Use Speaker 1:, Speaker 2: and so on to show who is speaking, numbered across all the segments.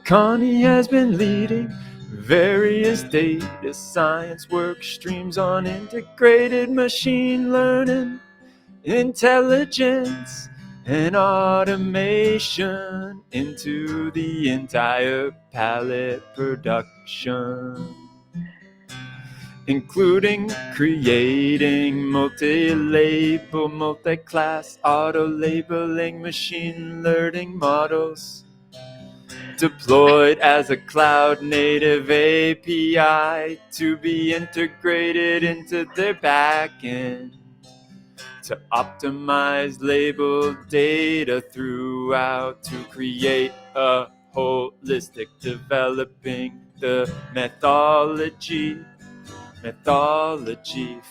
Speaker 1: Connie has been leading various data science work streams on integrated machine learning, intelligence, and automation into the entire pallet production, including creating multi-label, multi-class auto-labeling machine learning models deployed as a cloud-native API to be integrated into their backend to optimize labeled data throughout to create a holistic developing the methodology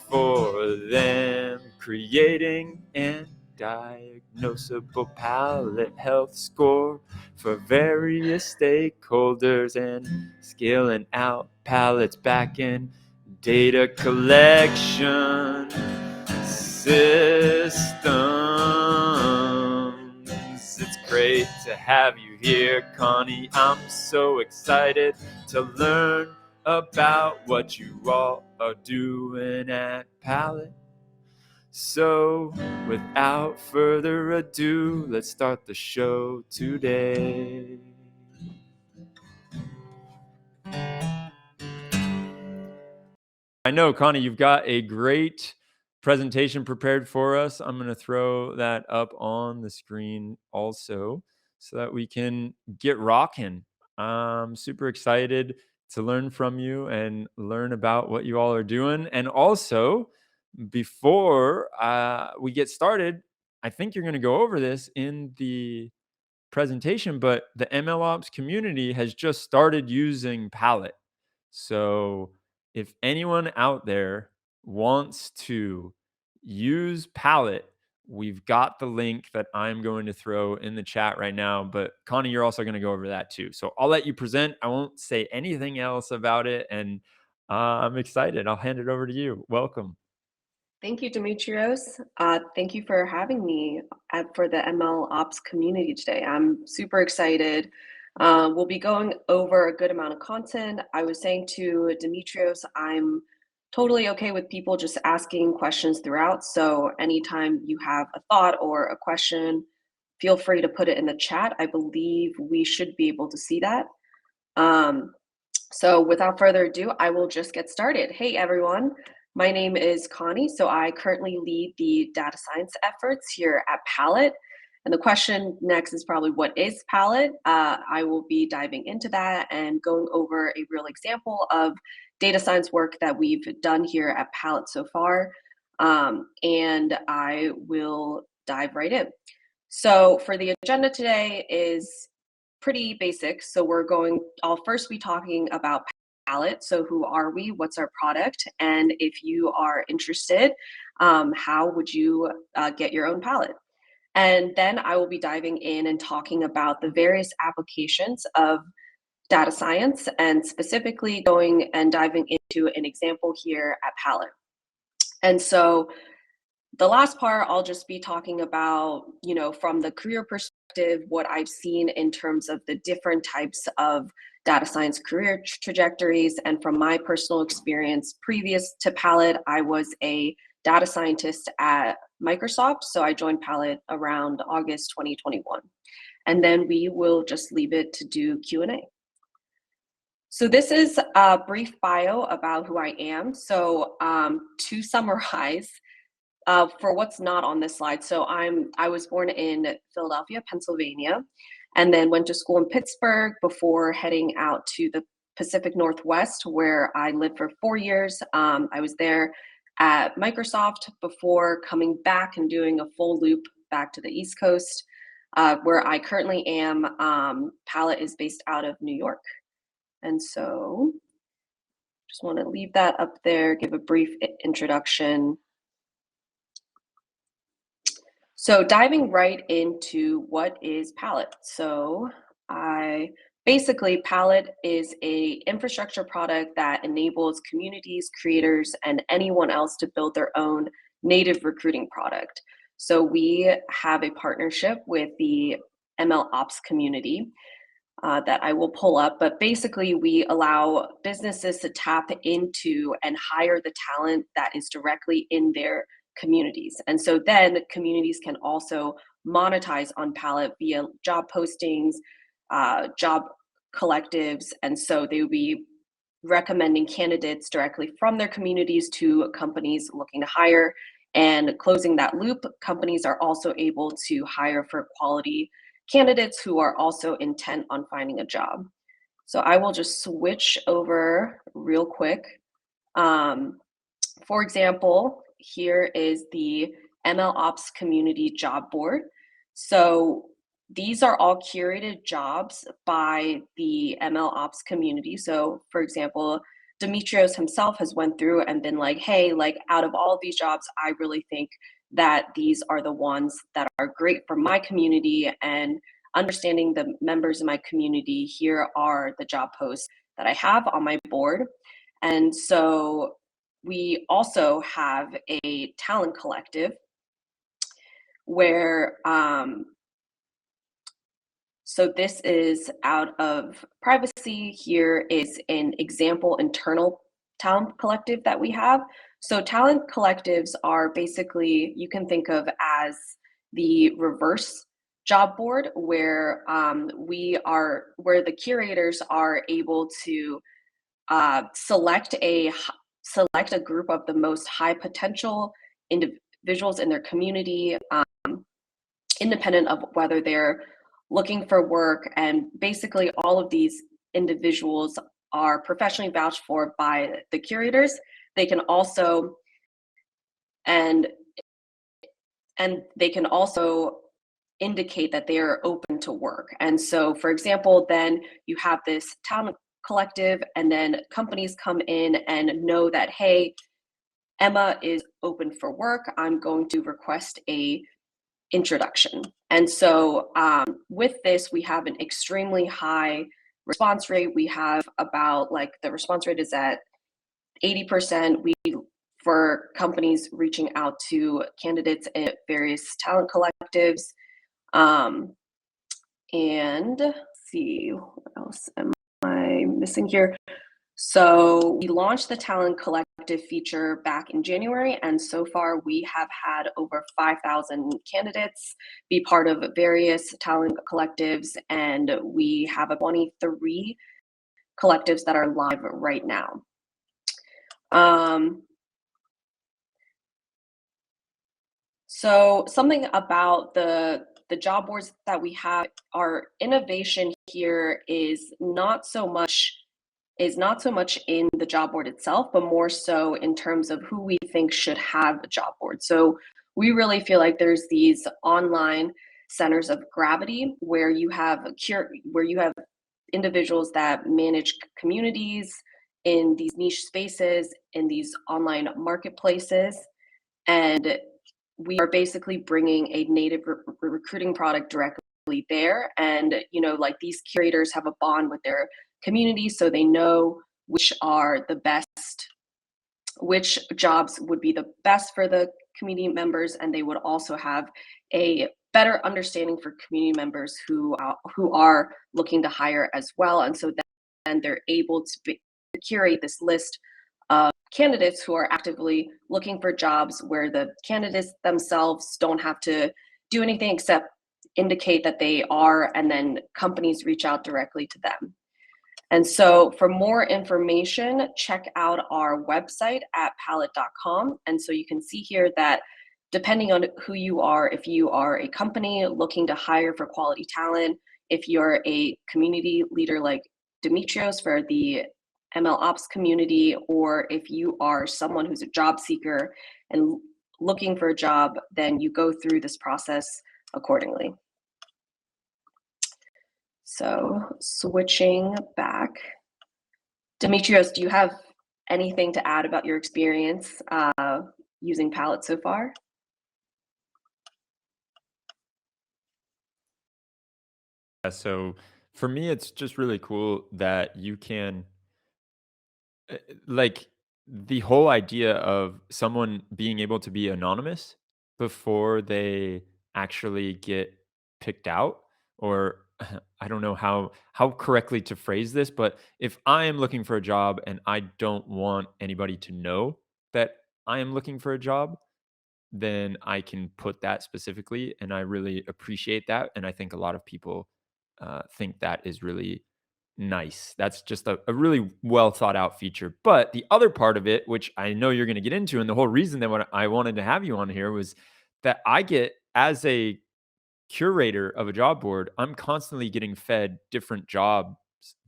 Speaker 1: for them, creating an diagnosable pallet health score for various stakeholders and scaling out pallets backend data collection systems. It's great to have you here, Connie. I'm so excited to learn about what you all are doing at Pallet. So, without further ado, let's start the show today. I know, Connie, you've got a great presentation prepared for us. I'm going to throw that up on the screen also so that we can get rocking. I'm super excited to learn from you and learn about what you all are doing. And also, before we get started, I think you're going to go over this in the presentation, but the MLOps community has just started using Pallet. So if anyone out there wants to use Pallet, we've got the link that I'm going to throw in the chat right now. But Connie, you're also going to go over that too. So I'll let you present. I won't say anything else about it. And I'm excited. I'll hand it over to you. Welcome.
Speaker 2: Thank you, Demetrios. Thank you for having me for the MLOps community today. I'm super excited. We'll be going over a good amount of content. I was saying to Demetrios, I'm totally okay with people just asking questions throughout. So anytime you have a thought or a question, feel free to put it in the chat. I believe we should be able to see that. So without further ado, I will just get started. Hey, everyone. My name is Connie, so I currently lead the data science efforts here at Pallet. And the question next is probably, what is Pallet? I will be diving into that and going over a real example of data science work that we've done here at Pallet so far. And I will dive right in. So for the agenda today is pretty basic. So I'll first be talking about Pallet. So who are we? What's our product? And if you are interested, how would you get your own pallet? And then I will be diving in and talking about the various applications of data science and specifically going and diving into an example here at Pallet. And so the last part, I'll just be talking about, from the career perspective, what I've seen in terms of the different types of data science career trajectories. And from my personal experience previous to Pallet, I was a data scientist at Microsoft. So I joined Pallet around August 2021. And then we will just leave it to do Q&A. So this is a brief bio about who I am. So to summarize, for what's not on this slide, so I was born in Philadelphia, Pennsylvania, and then went to school in Pittsburgh before heading out to the Pacific Northwest, where I lived for 4 years. I was there at Microsoft before coming back and doing a full loop back to the East Coast, where I currently am. Pallet is based out of New York. And so just want to leave that up there, give a brief introduction. So diving right into what is Pallet. So basically Pallet is a infrastructure product that enables communities, creators, and anyone else to build their own native recruiting product. So we have a partnership with the MLOps community. that I will pull up. But basically, we allow businesses to tap into and hire the talent that is directly in their communities. And so then communities can also monetize on Pallet via job postings, job collectives. And so they would be recommending candidates directly from their communities to companies looking to hire. And closing that loop, companies are also able to hire for quality candidates who are also intent on finding a job. So I will just switch over real quick. Um, for example, here is the MLOps community job board. So these are all curated jobs by the MLOps community. So for example, Demetrios himself has went through and been like, hey, like out of all of these jobs, I really think that these are the ones that are great for my community, and understanding the members of my community, here are the job posts that I have on my board. And so we also have a talent collective where so this is out of privacy. Here is an example internal talent collective that we have. So talent collectives are basically, you can think of as the reverse job board, where where the curators are able to select a group of the most high potential individuals in their community, independent of whether they're looking for work. And basically, all of these individuals are professionally vouched for by the curators. They can also and they can also indicate that they are open to work. And so, for example, then you have this talent collective, and then companies come in and know that, hey, Emma is open for work. I'm going to request a introduction. And so with this, we have an extremely high response rate. We have about, like, the response rate is at 80%. For companies reaching out to candidates at various talent collectives. And let's see, what else am I missing here? So we launched the Talent Collective feature back in January, and so far we have had over 5,000 candidates be part of various talent collectives, and we have 23 collectives that are live right now. So something about the job boards that we have, our innovation here is not so much in the job board itself, but more so in terms of who we think should have a job board. So we really feel like there's these online centers of gravity where you have individuals that manage communities in these niche spaces, in these online marketplaces, and we are basically bringing a native recruiting product directly there. And like, these curators have a bond with their community, so they know which jobs would be the best for the community members, and they would also have a better understanding for community members who are looking to hire as well. And so then they're able to curate this list of candidates who are actively looking for jobs, where the candidates themselves don't have to do anything except indicate that they are, and then companies reach out directly to them. And so for more information, check out our website at Pallet.com. And so you can see here that depending on who you are, if you are a company looking to hire for quality talent, if you're a community leader like Demetrios for the MLOps community, or if you are someone who's a job seeker and looking for a job, then you go through this process accordingly. So switching back, Demetrios, do you have anything to add about your experience using Pallet so far?
Speaker 1: So for me, it's just really cool that you can, like, the whole idea of someone being able to be anonymous before they actually get picked out, or I don't know how correctly to phrase this, but if I am looking for a job and I don't want anybody to know that I am looking for a job, then I can put that specifically, and I really appreciate that, and I think a lot of people, think that is really nice. That's just a really well thought out feature, but the other part of it, which I know you're gonna get into, and the whole reason that what I wanted to have you on here was that I get as a curator of a job board, I'm constantly getting fed different jobs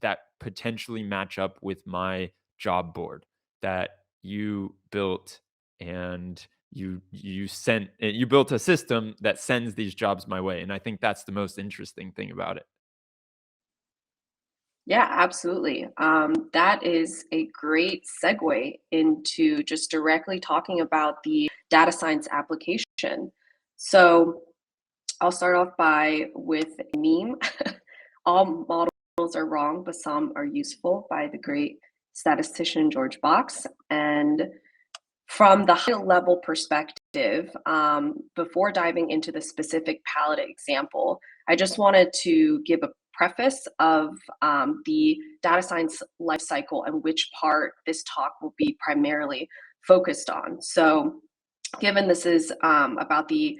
Speaker 1: that potentially match up with my job board that you built, and you built a system that sends these jobs my way, and I think that's the most interesting thing about it.
Speaker 2: Yeah, absolutely. That is a great segue into just directly talking about the data science application. So I'll start off by with a meme. All models are wrong, but some are useful by the great statistician George Box. And from the high level perspective, before diving into the specific palette example, I just wanted to give a preface of the data science lifecycle and which part this talk will be primarily focused on. So, given this is about the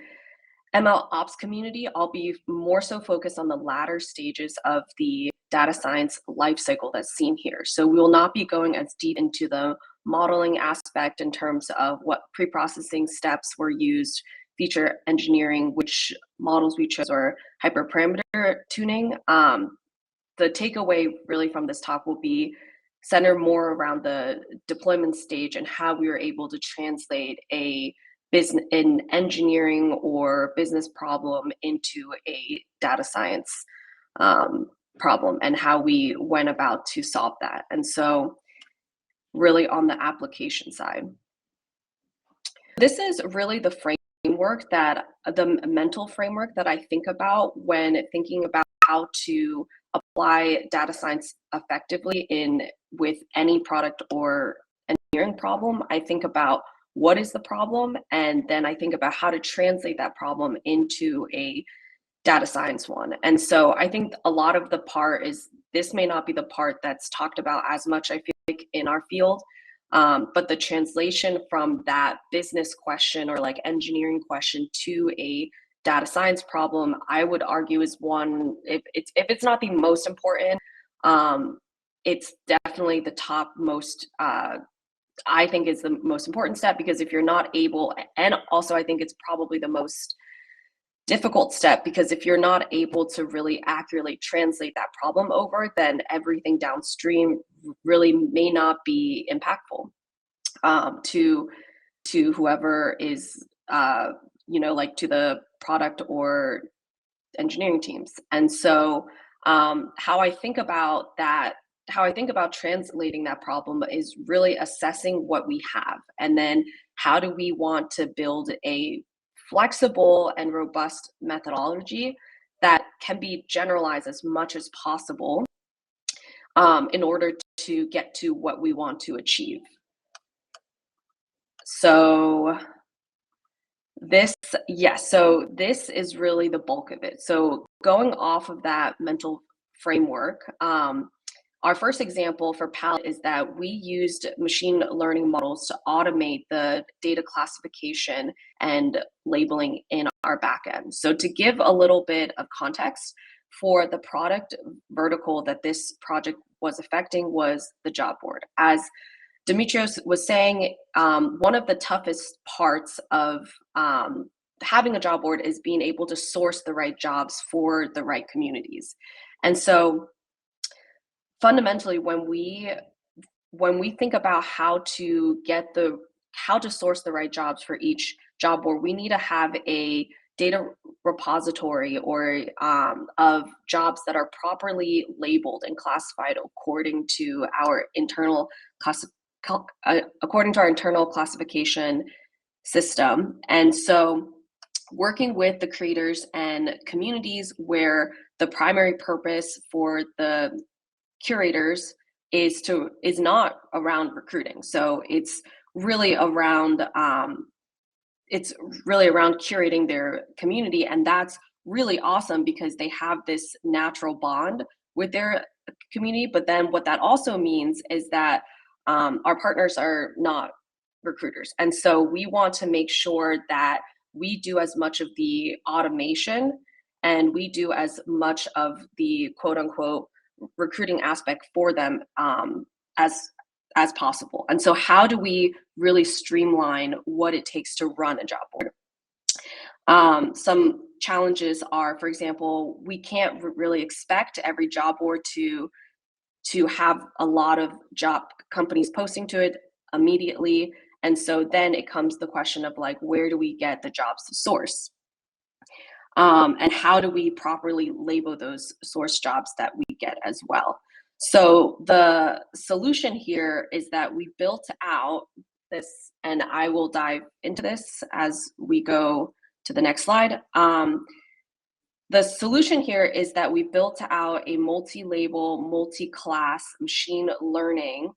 Speaker 2: MLOps community, I'll be more so focused on the latter stages of the data science lifecycle that's seen here. So we will not be going as deep into the modeling aspect in terms of what pre-processing steps were used, feature engineering, which models we chose, or hyperparameter tuning. The takeaway really from this talk will be center more around the deployment stage and how we were able to translate a business an engineering or business problem into a data science problem, and how we went about to solve that. And so really on the application side, this is really the framework that the mental framework that I think about when thinking about how to apply data science effectively in with any product or engineering problem. I think about what is the problem, and then I think about how to translate that problem into a data science one. And so I think a lot of the part is this may not be the part that's talked about as much, I feel like, in our field. But the translation from that business question or like engineering question to a data science problem, I would argue is one, if it's not the most important, it's definitely the top most I think is the most important step, because if you're not able, and also I think it's probably the most difficult step, because if you're not able to really accurately translate that problem over, then everything downstream really may not be impactful to whoever is like to the product or engineering teams. And so how I think about that, how I think about translating that problem is really assessing what we have, and then how do we want to build a flexible and robust methodology that can be generalized as much as possible in order to get to what we want to achieve. So so this is really the bulk of it. So going off of that mental framework, our first example for Pallet is that we used machine learning models to automate the data classification and labeling in our backend. So to give a little bit of context, for the product vertical that this project was affecting was the job board. As Demetrios was saying, one of the toughest parts of having a job board is being able to source the right jobs for the right communities. And so fundamentally, when we think about how to source the right jobs for each job board, we need to have a data repository or of jobs that are properly labeled and classified according to our internal classification system. And so working with the creators and communities where the primary purpose for the curators is not around recruiting. So it's really around curating their community, and that's really awesome because they have this natural bond with their community. But then what that also means is that our partners are not recruiters. And so we want to make sure that we do as much of the automation and we do as much of the quote unquote recruiting aspect for them as possible. And so how do we really streamline what it takes to run a job board? Some challenges are, for example, we can't really expect every job board to have a lot of job companies posting to it immediately. And so then it comes the question of like, where do we get the jobs to source? And how do we properly label those source jobs that we get as well? So the solution here is that we built out this, and I will dive into this as we go to the next slide. The solution here is that we built out a multi-label, multi-class machine learning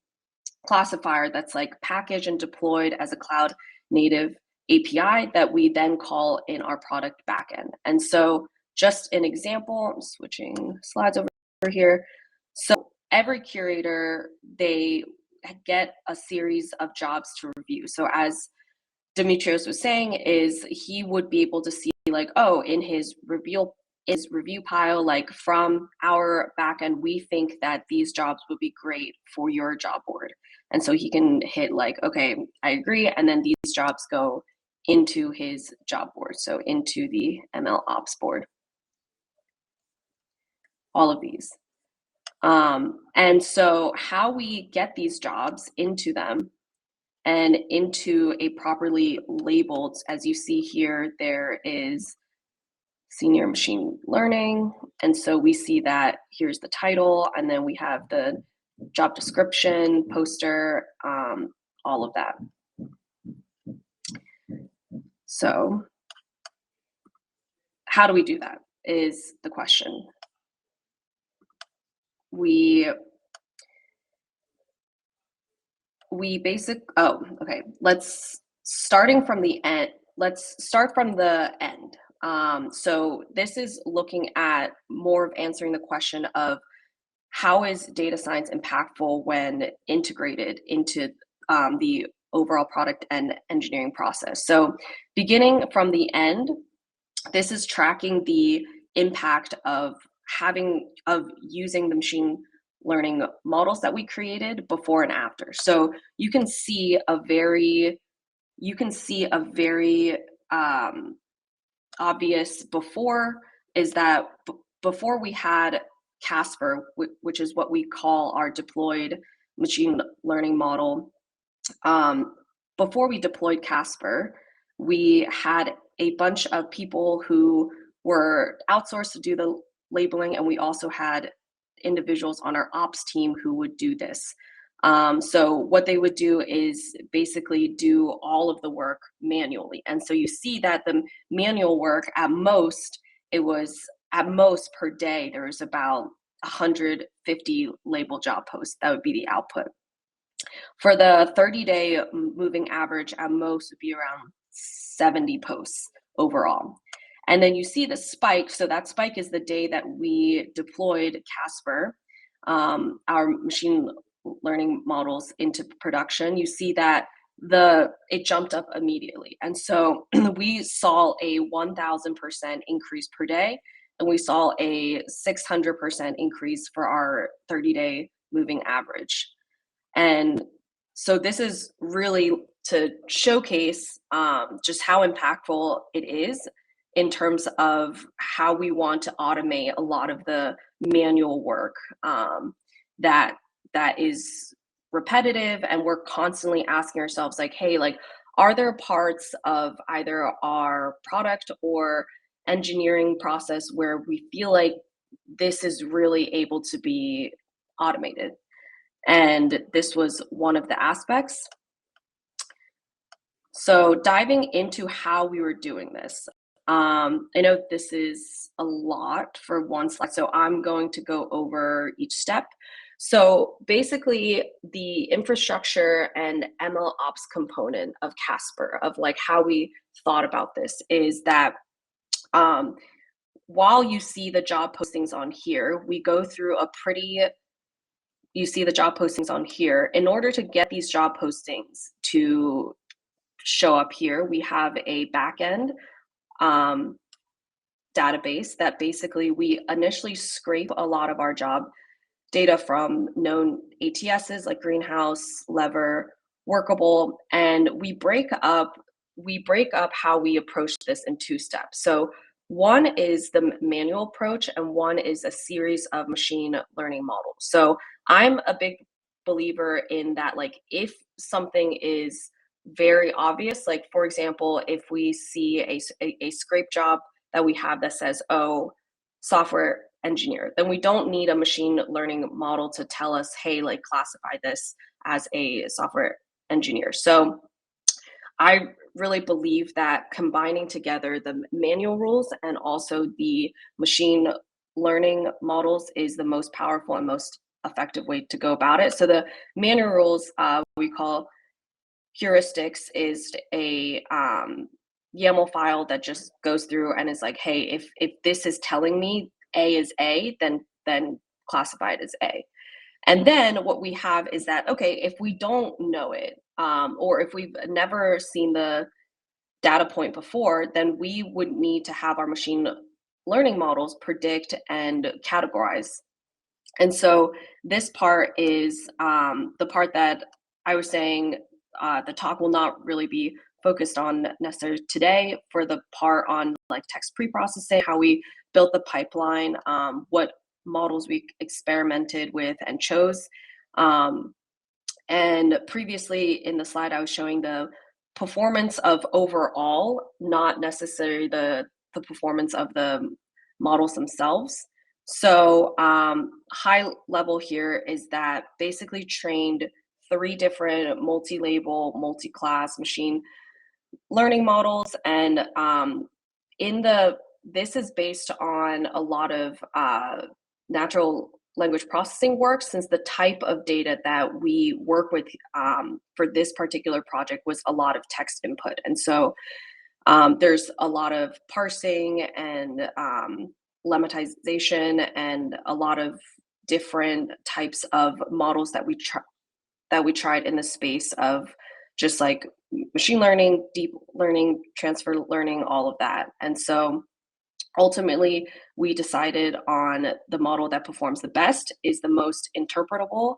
Speaker 2: classifier that's like packaged and deployed as a cloud native API that we then call in our product backend. And so just an example, I'm switching slides over here. So every curator, they get a series of jobs to review. So as Demetrios was saying, is he would be able to see like, oh, in his review pile, like from our backend, we think that these jobs would be great for your job board. And so he can hit like, okay, I agree. And then these jobs go into his job board. So into the MLOps board, all of these. And so how we get these jobs into them and into a properly labeled, as you see here, there is senior machine learning. And so we see that here's the title, and then we have the job description, poster, all of that. So how do we do that is the question. We let's starting from the end. Let's start from the end. So this is looking at more of answering the question of how is data science impactful when integrated into the overall product and engineering process. So beginning from the end, this is tracking the impact of using the machine learning models that we created before and after. So you can see a very obvious before is that before we had Casper, which is what we call our deployed machine learning model. Before we deployed Casper, we had a bunch of people who were outsourced to do the labeling, and we also had individuals on our ops team who would do this. So what they would do is basically do all of the work manually. And so you see that the manual work at most per day, there was about 150 label job posts. That would be the output. For the 30-day moving average, at most would be around 70 posts overall. And then you see the spike. So that spike is the day that we deployed Casper, our machine learning models, into production. You see that it jumped up immediately. And so we saw a 1,000% increase per day, and we saw a 600% increase for our 30-day moving average. And so this is really to showcase just how impactful it is in terms of how we want to automate a lot of the manual work that is repetitive, and we're constantly asking ourselves like, hey, like, are there parts of either our product or engineering process where we feel like this is really able to be automated? And this was one of the aspects. So diving into how we were doing this, I know this is a lot for one slide, so I'm going to go over each step. So basically the infrastructure and MLOps component of Casper, of like how we thought about this, is that while you see the job postings on here, we go through a pretty you see the job postings on here. In order to get these job postings to show up here, we have a backend um, database that basically we initially scrape a lot of our job data from known ATSs like Greenhouse, Lever, Workable, and we break up how we approach this in two steps. So one is the manual approach and one is a series of machine learning models. So I'm a big believer in that, like if something is very obvious, like for example, if we see a scrape job that we have that says, oh, software engineer, then we don't need a machine learning model to tell us, hey, like classify this as a software engineer. So I really believe that combining together the manual rules and also the machine learning models is the most powerful and most effective way to go about it. So the manual rules we call heuristics is a YAML file that just goes through and is like, hey, if this is telling me A is A, then classify it as A. And then what we have is that, okay, if we don't know it, or if we've never seen the data point before, then we would need to have our machine learning models predict and categorize. And so this part is the part that I was saying the talk will not really be focused on necessarily today. For the part on like text pre-processing, how we built the pipeline, what models we experimented with and chose. And previously in the slide, I was showing the performance of overall, not necessarily the performance of the models themselves. So high level here is that basically trained 3 different multi-label, multi-class machine learning models, and this is based on a lot of natural language processing work, since the type of data that we work with for this particular project was a lot of text input. And so there's a lot of parsing and lemmatization and a lot of different types of models that we tried in the space of just like machine learning, deep learning, transfer learning, all of that. And so ultimately, we decided on the model that performs the best, is the most interpretable,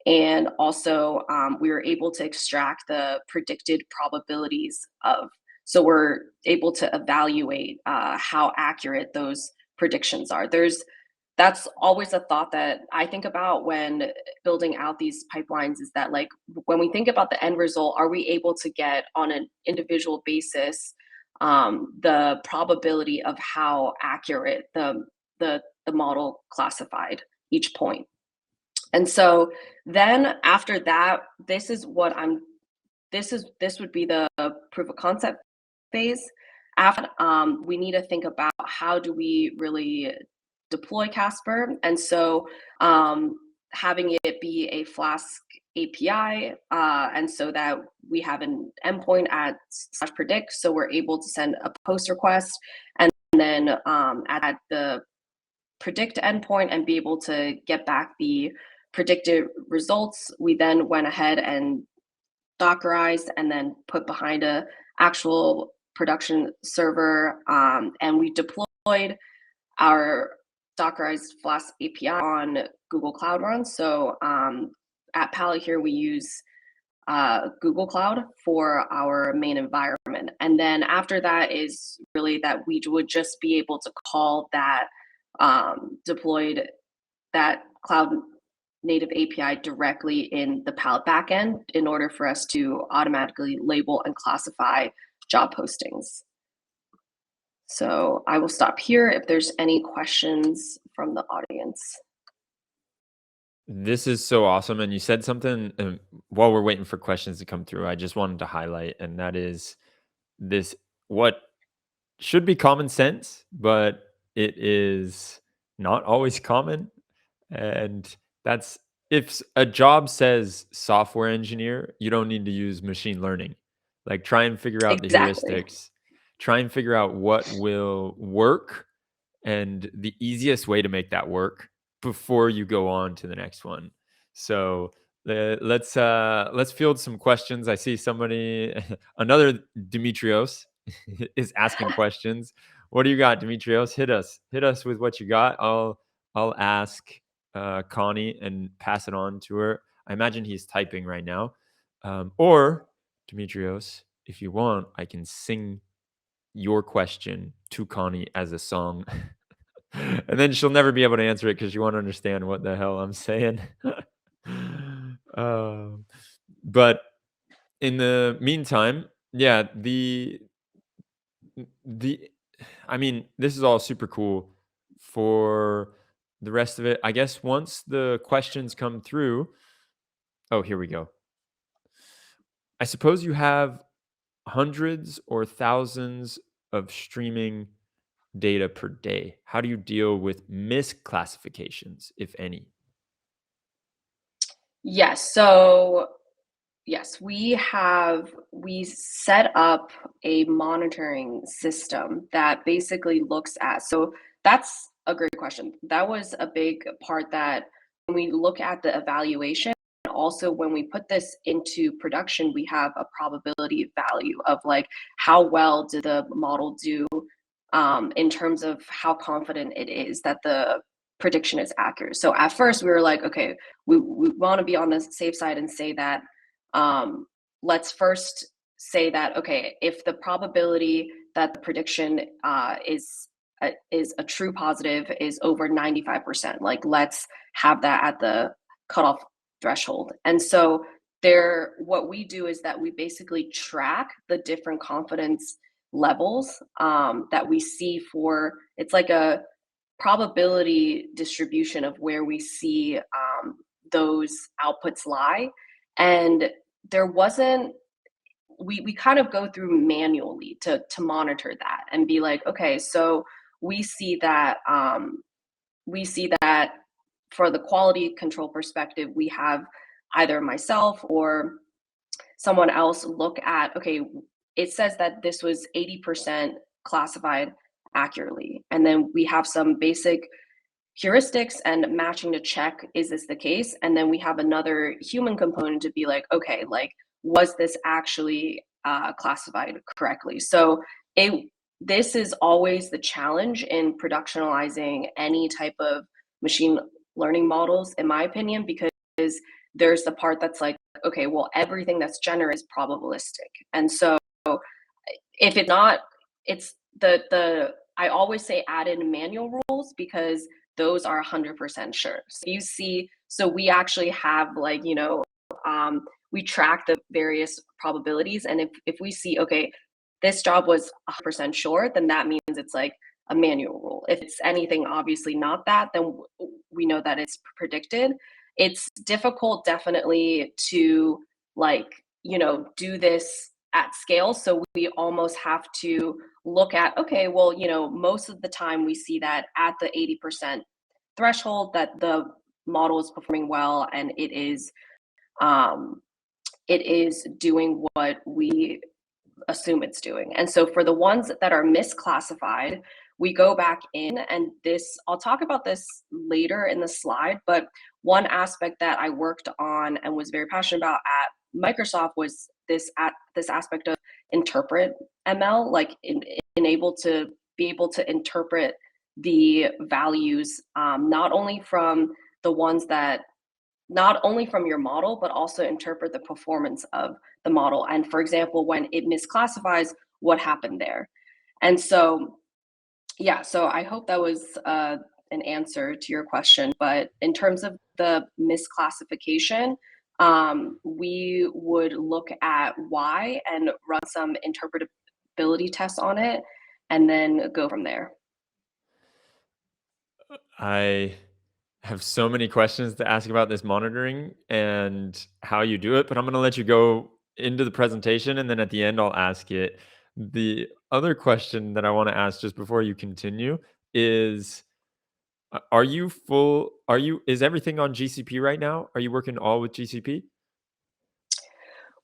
Speaker 2: and also we were able to extract the predicted probabilities of. So we're able to evaluate how accurate those predictions are. That's always a thought that I think about when building out these pipelines, is that like when we think about the end result, are we able to get on an individual basis the probability of how accurate the model classified each point? And so then after that, this would be the proof of concept phase. After we need to think about how do we really deploy Casper. And so having it be a Flask API, and so that we have an endpoint at /predict, so we're able to send a post request and then at the predict endpoint and be able to get back the predicted results. We then went ahead and Dockerized and then put behind a actual production server, and we deployed our Dockerized Flask API on Google Cloud Run. So at Pallet here, we use Google Cloud for our main environment. And then after that is really that we would just be able to call that deployed that cloud native API directly in the Pallet backend in order for us to automatically label and classify job postings. So I will stop here if there's any questions from the audience.
Speaker 1: This is so awesome. And you said something while we're waiting for questions to come through, I just wanted to highlight, and that is this what should be common sense, but it is not always common. And that's if a job says software engineer, you don't need to use machine learning. Like try and figure out the
Speaker 2: Exactly.
Speaker 1: heuristics, try and figure out what will work and the easiest way to make that work before you go on to the next one. So let's field some questions. I see somebody, another Demetrios, is asking questions. What do you got, Demetrios? Hit us with what you got. I'll ask Connie and pass it on to her. I imagine he's typing right now. Or Demetrios, if you want, I can sing your question to Connie as a song. And then she'll never be able to answer it because she won't understand what the hell I'm saying. um, but in the meantime, yeah, the I mean, this is all super cool. For the rest of it, I guess once the questions come through, oh, here we go. I suppose you have hundreds or thousands of streaming data per day. How do you deal with misclassifications, if any?
Speaker 2: Yes. So yes, we set up a monitoring system that basically looks at. So that's a great question. That was a big part that when we look at the evaluation, also when we put this into production, we have a probability value of like how well did the model do in terms of how confident it is that the prediction is accurate. So at first we were like, okay, we want to be on the safe side and say that let's first say that, okay, if the probability that the prediction is a true positive is over 95%, like let's have that at the cutoff threshold. And so there, what we do is that we basically track the different confidence levels that we see for, it's like a probability distribution of where we see those outputs lie. And there wasn't, we kind of go through manually to monitor that and be like, okay, so we see that we see that for the quality control perspective, we have either myself or someone else look at, okay, it says that this was 80% classified accurately. And then we have some basic heuristics and matching to check, is this the case? And then we have another human component to be like, okay, like, was this actually classified correctly? So it, this is always the challenge in productionalizing any type of machine learning models, in my opinion, because there's the part that's like, okay, well, everything that's generated is probabilistic. And so if it's not, it's the I always say add in manual rules because those are 100% sure. So you see, so we actually have like, you know, we track the various probabilities. And if we see, okay, this job was 100% sure, then that means it's like a manual rule. If it's anything obviously not that, then we know that it's predicted. It's difficult definitely to like, you know, do this at scale. So we almost have to look at, okay, well, you know, most of the time we see that at the 80% threshold that the model is performing well and um, it is doing what we assume it's doing. And so for the ones that are misclassified, we go back in, and this, I'll talk about this later in the slide, but one aspect that I worked on and was very passionate about at Microsoft was this aspect of interpret ML, like enable to be able to interpret the values, not only from the ones that, not only from your model, but also interpret the performance of the model. And for example, when it misclassifies, what happened there? And so, yeah, so I hope that was an answer to your question. But in terms of the misclassification, we would look at why and run some interpretability tests on it, and then go from there.
Speaker 1: I have so many questions to ask about this monitoring and how you do it, but I'm going to let you go into the presentation and then at the end I'll ask it. The other question that I want to ask just before you continue is are you full are you is everything on GCP right now? Are you working all with GCP?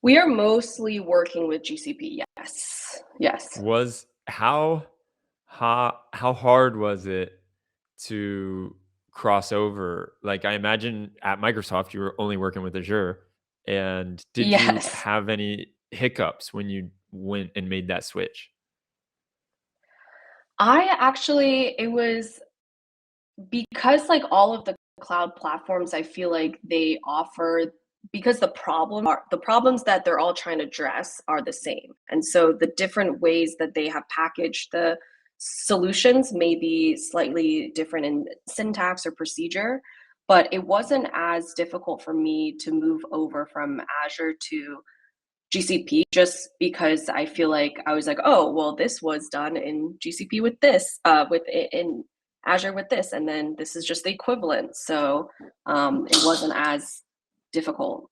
Speaker 2: We are mostly working with GCP. Yes. Yes.
Speaker 1: Was how How hard was it to cross over? Like, I imagine at Microsoft, you were only working with Azure, and did you
Speaker 2: Yes.
Speaker 1: have any hiccups when you went and made that switch?
Speaker 2: It was because like all of the cloud platforms, I feel like they offer because the problems that they're all trying to address are the same. And so the different ways that they have packaged the solutions may be slightly different in syntax or procedure, but it wasn't as difficult for me to move over from Azure to GCP just because I feel like I was like, oh, well, this was done in GCP with this, in Azure with this, and then this is just the equivalent. So it wasn't as difficult.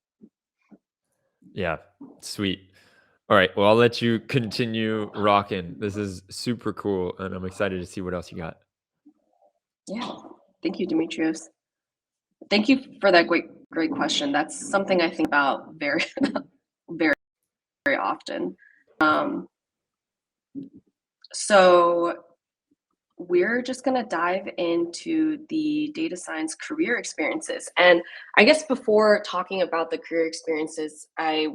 Speaker 1: Yeah, sweet. All right, well, I'll let you continue rocking. This is super cool, and I'm excited to see what else you got.
Speaker 2: Yeah. Thank you, Demetrios. Thank you for that great question. That's something I think about very, very, very often. Um, so we're just going to dive into the data science career experiences. And I guess before talking about the career experiences, I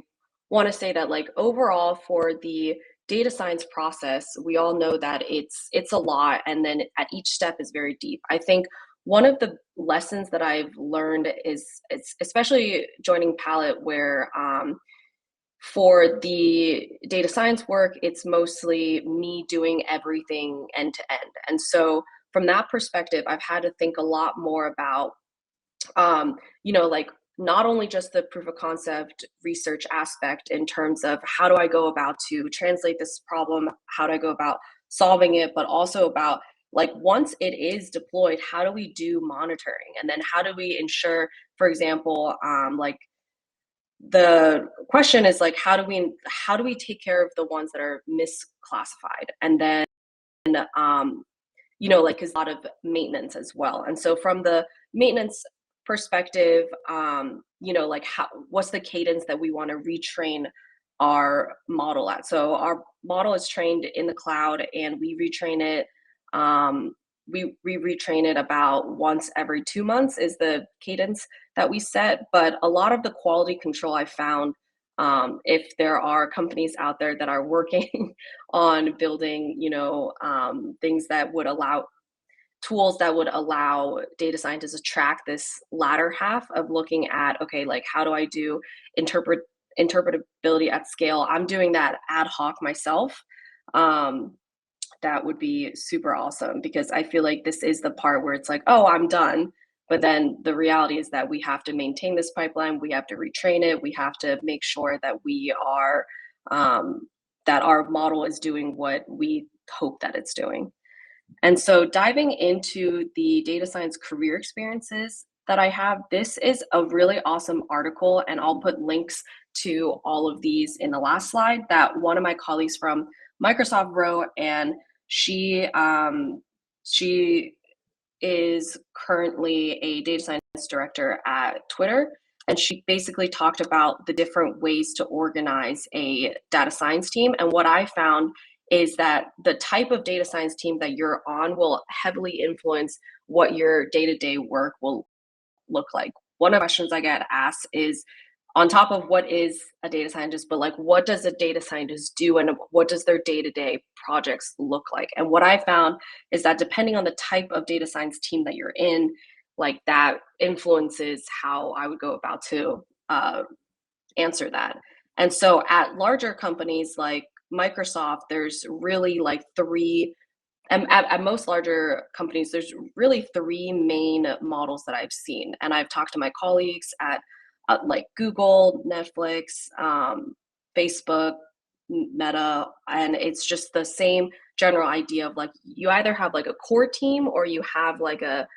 Speaker 2: want to say that like overall for the data science process, we all know that it's a lot and then at each step is very deep. I think one of the lessons that I've learned is it's especially joining Pallet where for the data science work, it's mostly me doing everything end to end. And so from that perspective, I've had to think a lot more about, like not only just the proof of concept research aspect in terms of how do I go about to translate this problem, how do I go about solving it, but also about like once it is deployed, how do we do monitoring? And then how do we ensure, for example, like the question is like how do we take care of the ones that are misclassified and then like is a lot of maintenance as well. And so from the maintenance perspective, like what's the cadence that we want to retrain our model at. So our model is trained in the cloud and we retrain it we retrain it about once every 2 months is the cadence that we set. But a lot of the quality control I found, if there are companies out there that are working on building, things that would allow tools that would allow data scientists to track this latter half of looking at, okay, like how do I do interpretability at scale? I'm doing that ad hoc myself. Um, that would be super awesome because I feel like this is the part where it's like, oh, I'm done. But then the reality is that we have to maintain this pipeline, we have to retrain it, we have to make sure that we are that our model is doing what we hope that it's doing. And so diving into the data science career experiences that I have, this is a really awesome article, and I'll put links to all of these in the last slide that one of my colleagues from Microsoft wrote, and she is currently a data science director at Twitter. And she basically talked about the different ways to organize a data science team. And what I found is that the type of data science team that you're on will heavily influence what your day to day work will look like. One of the questions I get asked is on top of what is a data scientist, but like what does a data scientist do and what does their day-to-day projects look like? And what I found is that depending on the type of data science team that you're in, like that influences how I would go about to answer that. And so at larger companies like Microsoft, there's really like three and at most larger companies, there's really three main models that I've seen. And I've talked to my colleagues at like Google, Netflix, Facebook, Meta, and it's just the same general idea of like you either have like a core team or you have like a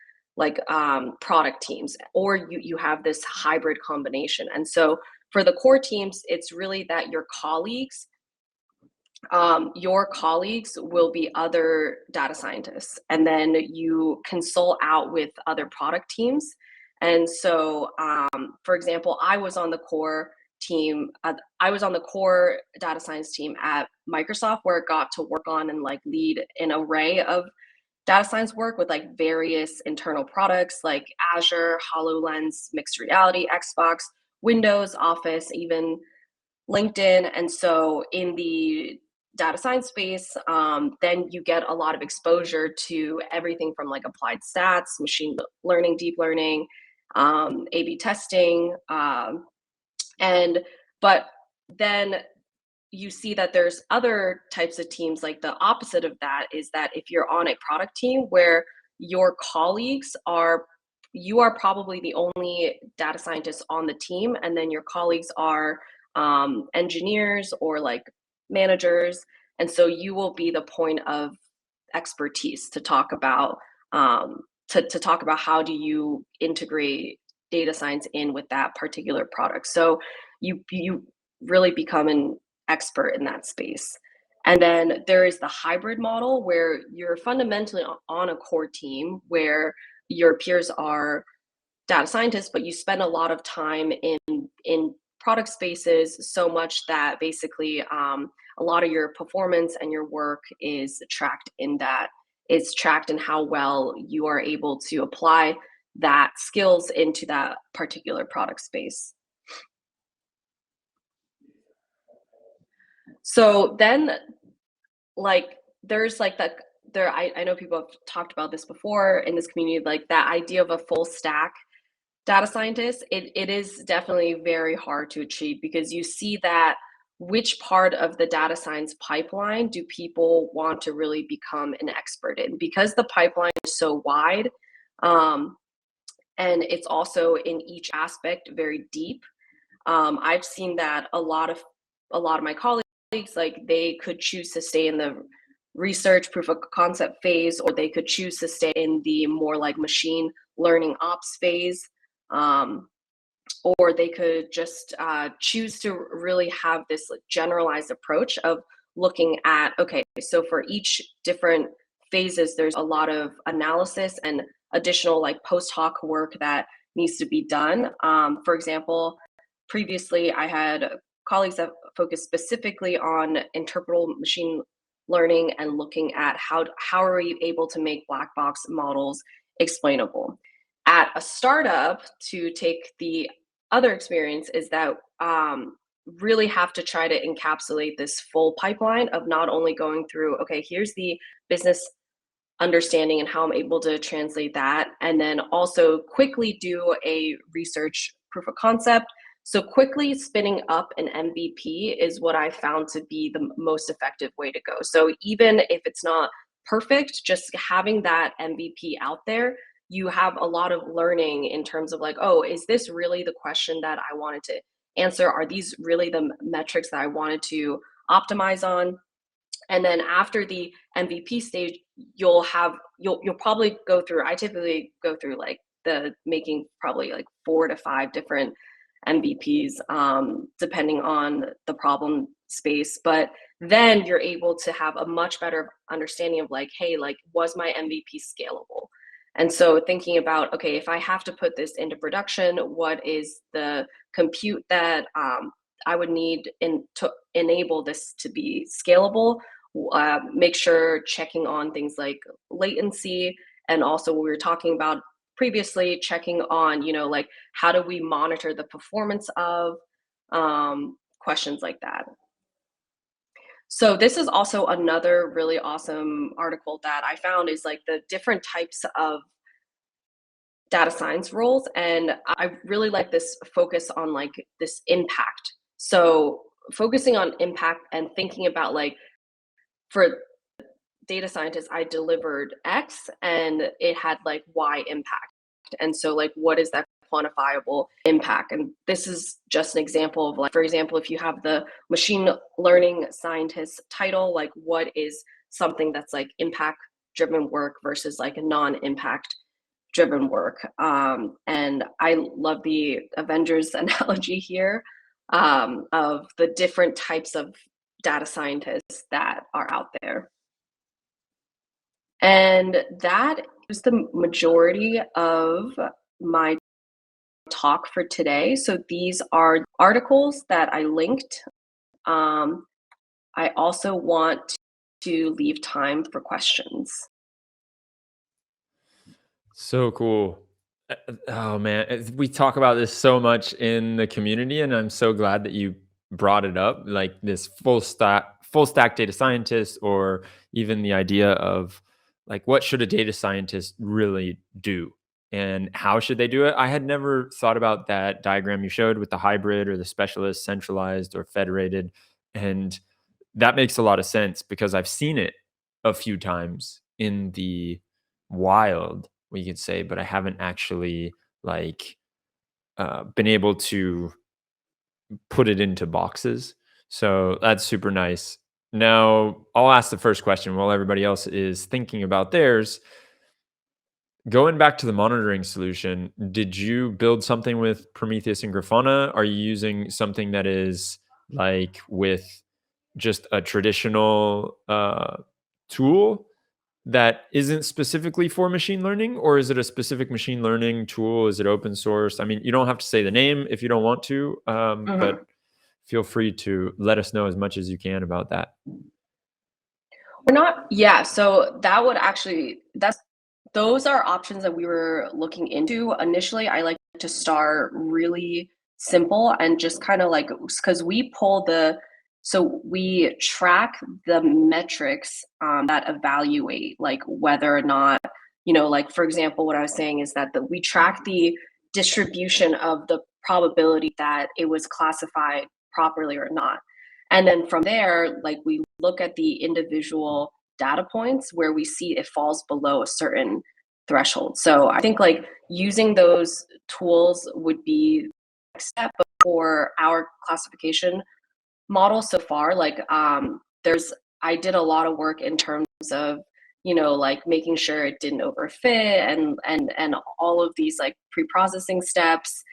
Speaker 2: product teams or you have this hybrid combination. And so for the core teams, it's really that your colleagues will be other data scientists, and then you consult out with other product teams. And so, for example, I was on the core team. I was on the core data science team at Microsoft, where I got to work on and like lead an array of data science work with like various internal products like Azure, HoloLens, mixed reality, Xbox, Windows, Office, even LinkedIn. And so in the data science space, then you get a lot of exposure to everything from like applied stats, machine learning, deep learning, A/B testing, and but then you see that there's other types of teams. Like the opposite of that is that if you're on a product team where your colleagues are, you are probably the only data scientist on the team, and then your colleagues are engineers or like managers, and so you will be the point of expertise to talk about to talk about how do you integrate data science in with that particular product. So you really become an expert in that space. And then there is the hybrid model where you're fundamentally on a core team where your peers are data scientists, but you spend a lot of time in product spaces, so much that basically a lot of your performance and your work is tracked in that. It's tracked in how well you are able to apply that skills into that particular product space. So then, like, there's like that. I know people have talked about this before in this community, like that idea of a full stack data scientist. It is definitely very hard to achieve because you see that which part of the data science pipeline do people want to really become an expert in, because the pipeline is so wide, and it's also in each aspect very deep. I've seen that a lot of my colleagues, like they could choose to stay in the research proof of concept phase, or they could choose to stay in the more like machine learning ops phase, or they could just choose to really have this like generalized approach of looking at, okay, so for each different phases, there's a lot of analysis and additional like post hoc work that needs to be done. For example, previously I had colleagues that focused specifically on interpretable machine learning and looking at how are we able to make black box models explainable. At a startup, to take the other experience, is that really have to try to encapsulate this full pipeline of not only going through, okay, here's the business understanding and how I'm able to translate that, and then also quickly do a research proof of concept. So quickly spinning up an MVP is what I found to be the most effective way to go. So even if it's not perfect, just having that MVP out there, you have a lot of learning in terms of like, oh, is this really the question that I wanted to answer? Are these really the metrics that I wanted to optimize on? And then after the MVP stage, you'll probably go through, I typically go through like the making probably like 4 to 5 different MVPs, depending on the problem space. But then you're able to have a much better understanding of like, hey, like, was my MVP scalable? And so thinking about, okay, if I have to put this into production, what is the compute that I would need to enable this to be scalable? Make sure checking on things like latency, and also what we were talking about previously, checking on, like how do we monitor the performance of questions like that. So this is also another really awesome article that I found, is like the different types of data science roles. And I really like this focus on like this impact. So focusing on impact and thinking about like, for data scientists, I delivered X and it had like Y impact. And so like, what is that quantifiable impact? And this is just an example of like, for example, if you have the machine learning scientist title, like what is something that's like impact driven work versus like a non-impact driven work. And I love the Avengers analogy here, of the different types of data scientists that are out there. And that is the majority of my talk for today. So these are articles that I linked. I also want to leave time for questions.
Speaker 1: So cool. Oh man, we talk about this so much in the community, and I'm so glad that you brought it up. Like this full stack data scientist, or even the idea of like what should a data scientist really do, and how should they do it? I had never thought about that diagram you showed with the hybrid or the specialist, centralized or federated, and that makes a lot of sense because I've seen it a few times in the wild, we could say, but I haven't actually like been able to put it into boxes. So that's super nice. Now I'll ask the first question while everybody else is thinking about theirs. Going back to the monitoring solution, did you build something with Prometheus and Grafana? Are you using something that is like with just a traditional tool that isn't specifically for machine learning, or is it a specific machine learning tool? Is it open source? I mean, you don't have to say the name if you don't want to,
Speaker 2: Mhm.
Speaker 1: but feel free to let us know as much as you can about that.
Speaker 2: We're not, yeah. So that would actually, those are options that we were looking into. Initially, I like to start really simple and just kind of like, because we pull so we track the metrics that evaluate like whether or not, like for example, what I was saying is that we track the distribution of the probability that it was classified properly or not. And then from there, like we look at the individual data points where we see it falls below a certain threshold. So I think like using those tools would be the next step. But for our classification model so far, like I did a lot of work in terms of like making sure it didn't overfit and all of these like pre-processing steps,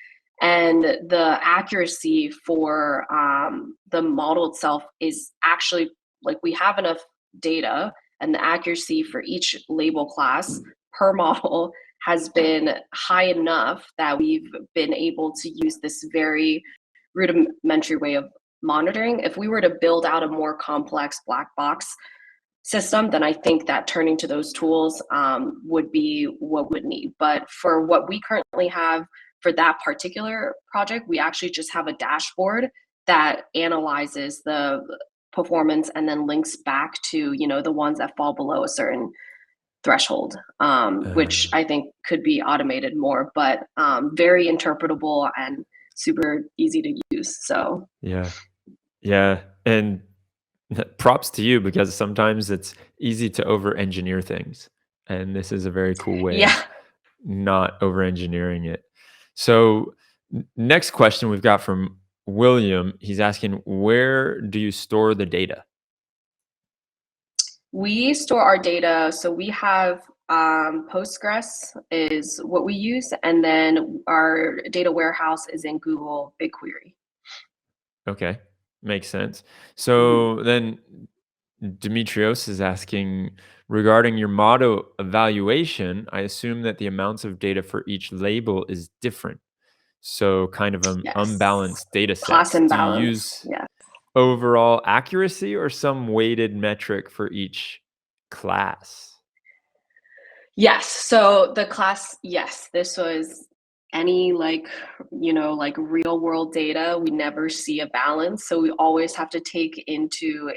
Speaker 2: and the accuracy for the model itself is actually like we have enough data, and the accuracy for each label class per model has been high enough that we've been able to use this very rudimentary way of monitoring. If we were to build out a more complex black box system, then I think that turning to those tools would be what would need. But for what we currently have for that particular project, we actually just have a dashboard that analyzes the performance and then links back to the ones that fall below a certain threshold, which
Speaker 1: Uh,
Speaker 2: I think could be automated more, but very interpretable and super easy to use. So
Speaker 1: yeah, yeah, and props to you because sometimes it's easy to over engineer things, and this is a very cool way
Speaker 2: yeah.
Speaker 1: of not over engineering it. So, next question we've got from William. He's asking, where do you store the data?
Speaker 2: We store our data, so we have Postgres is what we use, and then our data warehouse is in Google BigQuery.
Speaker 1: Okay, makes sense.
Speaker 2: Mhm.
Speaker 1: So then Demetrios is asking, regarding your motto evaluation, I assume that the amounts of data for each label is different. So kind of
Speaker 2: Yes.
Speaker 1: unbalanced data
Speaker 2: Class
Speaker 1: sets. Do you
Speaker 2: imbalance.
Speaker 1: use
Speaker 2: Yeah.
Speaker 1: overall accuracy or some weighted metric for each class?
Speaker 2: Yes. So the class, yes, this was any like, like real world data. We never see a balance. So we always have to take into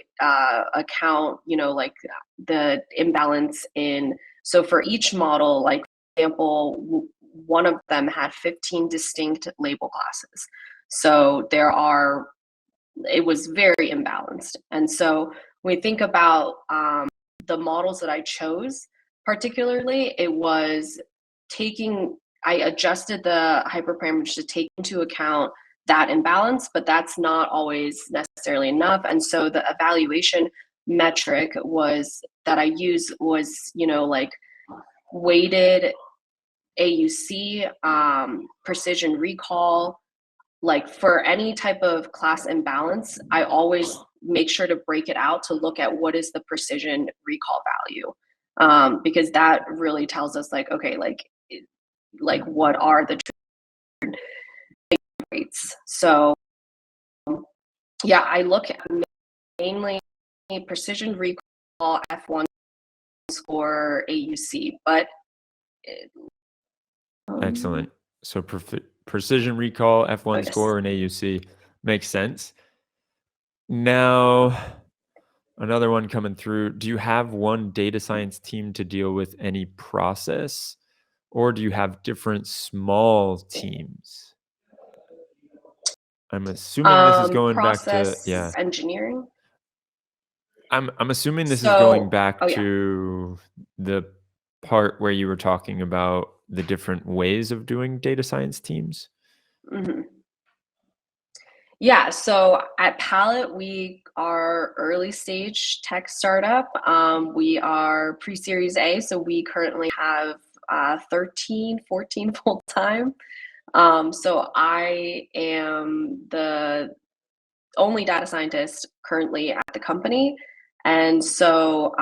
Speaker 2: account, like the imbalance in. So for each model, like, for example, one of them had 15 distinct label classes. So it was very imbalanced. And so when we think about the models that I chose, particularly, it was I adjusted the hyperparameters to take into account that imbalance, but that's not always necessarily enough. And so the evaluation metric was that I used was, like weighted AUC, precision recall, like for any type of class imbalance, I always make sure to break it out to look at what is the precision recall value, because that really tells us like, okay, like what are the rates. So yeah, I look at mainly precision recall, F1 score, AUC, but
Speaker 1: Excellent. So precision recall,
Speaker 2: oh
Speaker 1: F1
Speaker 2: yes.
Speaker 1: score, and AUC makes sense. Now, another one coming through. Do you have one data science team to deal with any process, or do you have different small teams? I'm assuming this is going back to,
Speaker 2: Process
Speaker 1: yeah.
Speaker 2: engineering.
Speaker 1: I'm assuming this is going
Speaker 2: So,
Speaker 1: back
Speaker 2: oh yeah.
Speaker 1: to the part where you were talking about the different ways of doing data science teams.
Speaker 2: Mhm. Yeah, so at Pallet, we are early stage tech startup. We are pre-series A, so we currently have 13, 14 full time. So I am the only data scientist currently at the company. And so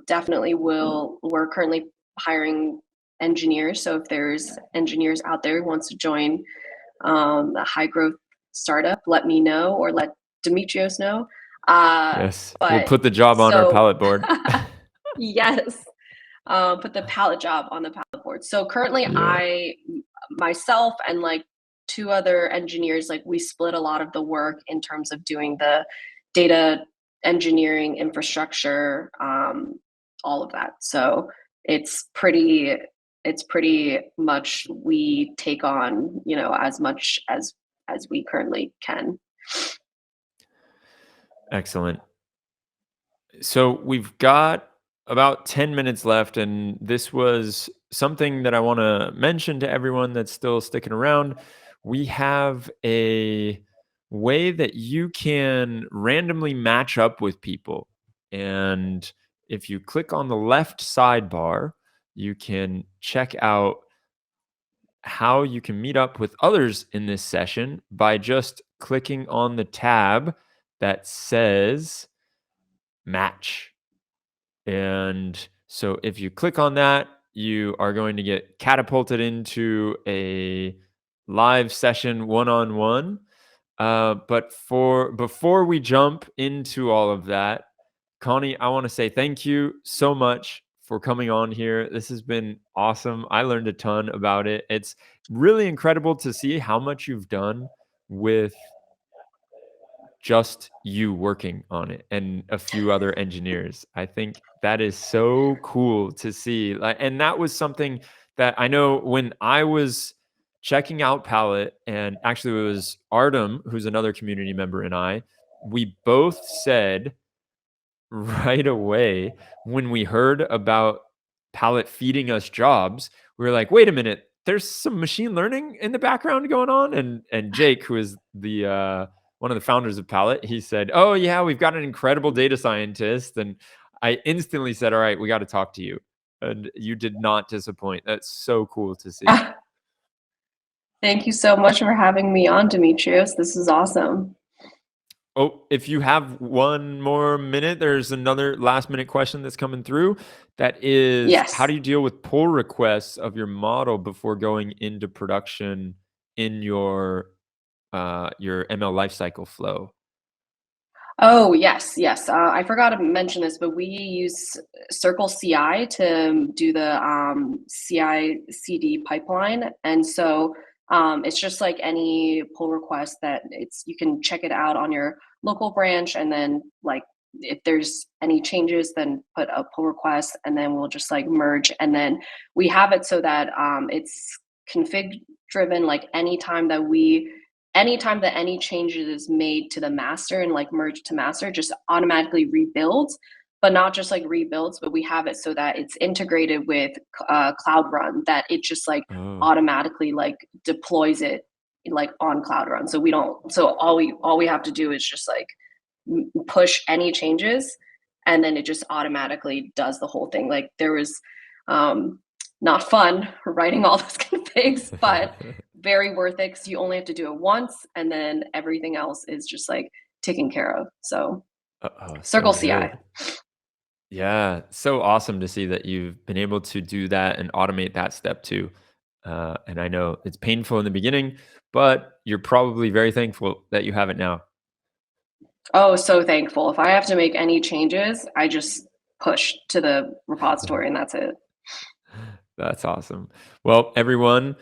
Speaker 2: definitely we're currently hiring engineers. So if there's engineers out there who wants to join a high growth startup, let me know or let Demetrios know.
Speaker 1: Yes, we'll
Speaker 2: But
Speaker 1: put the job on our
Speaker 2: so
Speaker 1: pallet board.
Speaker 2: yes, put the pallet job on the pallet board. So currently
Speaker 1: Yeah.
Speaker 2: I myself and like two other engineers, like we split a lot of the work in terms of doing the data engineering infrastructure, all of that. So it's pretty it's pretty much we take on, you know, as much as we currently can.
Speaker 1: Excellent. So we've got about 10 minutes left, and this was something that I want to mention to everyone that's still sticking around. We have a way that you can randomly match up with people. And if you click on the left sidebar, you can check out how you can meet up with others in this session by just clicking on the tab that says match. And so if you click on that, you are going to get catapulted into a live session one on one. But for before we jump into all of that, Connie, I want to say thank you so much for coming on here. This has been awesome. I learned a ton about it. It's really incredible to see how much you've done with just you working on it and a few other engineers. I think that is so cool to see. Like, and that was something that I know when I was checking out Palette, and actually it was Artem, who's another community member, and we both said right away when we heard about Palette feeding us jobs, we were like, wait a minute, there's some machine learning in the background going on. And Jake, who is the one of the founders of Palette, he said, oh yeah, we've got an incredible data scientist. And I instantly said, all right, we got to talk to you. And you did not disappoint. That's so cool to see.
Speaker 2: Thank you so much for having me on, Demetrios. This is awesome.
Speaker 1: Oh, if you have one more minute, there's another last minute question that's coming through. That is, how
Speaker 2: Yes.
Speaker 1: do you deal with pull requests of your model before going into production in your ML lifecycle flow?
Speaker 2: Oh, yes, yes. I forgot to mention this, but we use Circle CI to do the CI/CD pipeline, and so it's just like any pull request that it's you can check it out on your local branch, and then like if there's any changes, then put a pull request, and then we'll just like merge, and then we have it so that it's config driven. Like anytime that any changes is made to the master and like merge to master, just automatically rebuilds, but not just like rebuilds, but we have it so that it's integrated with Cloud Run, that it just like
Speaker 1: Oh,
Speaker 2: automatically like deploys it like on Cloud Run. So we don't, so all we have to do is just like push any changes, and then it just automatically does the whole thing. Like there was not fun writing all those configs, but very worth it because you only have to do it once, and then everything else is just like taken care of. So
Speaker 1: oh, so
Speaker 2: Circle CI.
Speaker 1: good. Yeah, so awesome to see that you've been able to do that and automate that step too. And I know it's painful in the beginning, but you're probably very thankful that you have it now.
Speaker 2: Oh, so thankful. If I have to make any changes, I just push to the repository and that's it.
Speaker 1: That's awesome. Well, everyone,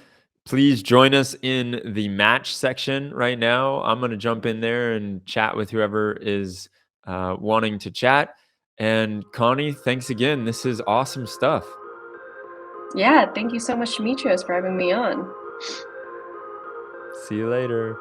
Speaker 1: please join us in the match section right now. I'm going to jump in there and chat with whoever is wanting to chat. And Connie, thanks again. This is awesome stuff.
Speaker 2: Yeah, thank you so much, Demetrios, for having me on.
Speaker 1: See you later.